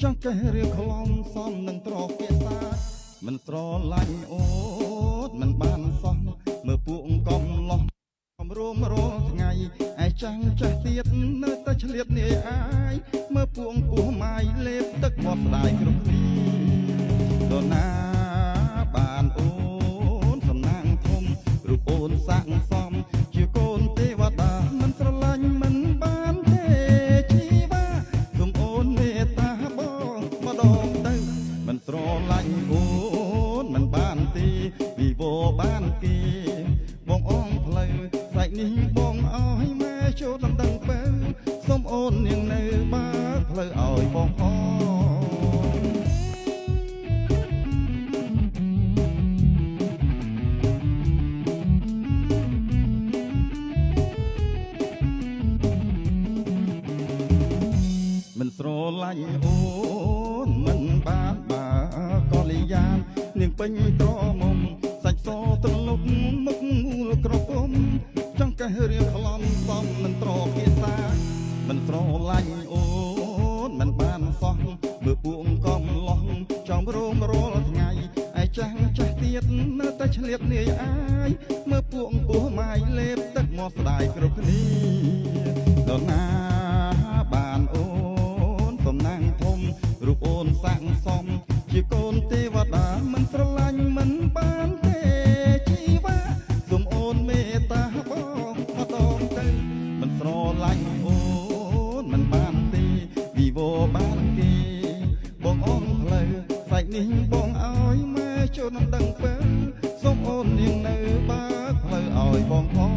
ចង់កេះរៀបខ្លំសំនឹងត្រគាសាមិនស្រឡាញ់អូតមិនបានសោះមើលពួកកំឡោះកំរួមរាល់ថ្ងៃឯចាំងចាស់ទៀតនៅតែឆ្លៀតនាយអាយមើលពួកពោះម៉ាយលេបទឹកមាត់ស្ដាយគ្រប់គ្នាដល់ណាបានអូនសំណាងធំរូបអូនសាក់សមជាកូនទេវតាមិនស្រឡាញ់មិនបានទេជីវ៉ាសូមអូនមេត្តាបងម្ដងទៅមិនស្រឡាញ់អូនមិនបានទេវិវោបានគេបងអងផ្លូវសាច់នេះបងអោយម៉ែចូលដណ្ដឹងពៅសូមអូននាងនៅបើផ្លូវឲ្យបងអមិនស្រឡាញ់អូនមិនបានបើកលយាននាងពេញត្រមុំសាច់សត្រលុកមុខងូលក្រពុំចង់កេះរៀបខ្លំសំមិនត្រគាសាមិនស្រឡាញ់អូនមិនបានសោះមើលពួកកំឡោះចំរោមរាល់ថ្ងៃឯចាស់ចាស់ទៀតនៅតែឆ្លៀតនាយអាយមើលពួកពោះម៉ាយលេបទឹកមាត់ស្ដាយគ្រប់គ្នាដល់ណាបានអូនសំណាងធំរូបអូនសាក់សមជាកូនទេវតាមិនស្រឡាញ់មិនបានទេជីវ៉ាសូមអូនមេត្តាបងម្ដងទៅមិនស្រឡាញ់អូនមិនបានទេវិវោបានគេបងអងផ្លូវសាច់នេះបងអោយម៉ែចូលនឹងដឹងពើសូមអូននាងនៅបើកផ្លូវឲ្យបងផង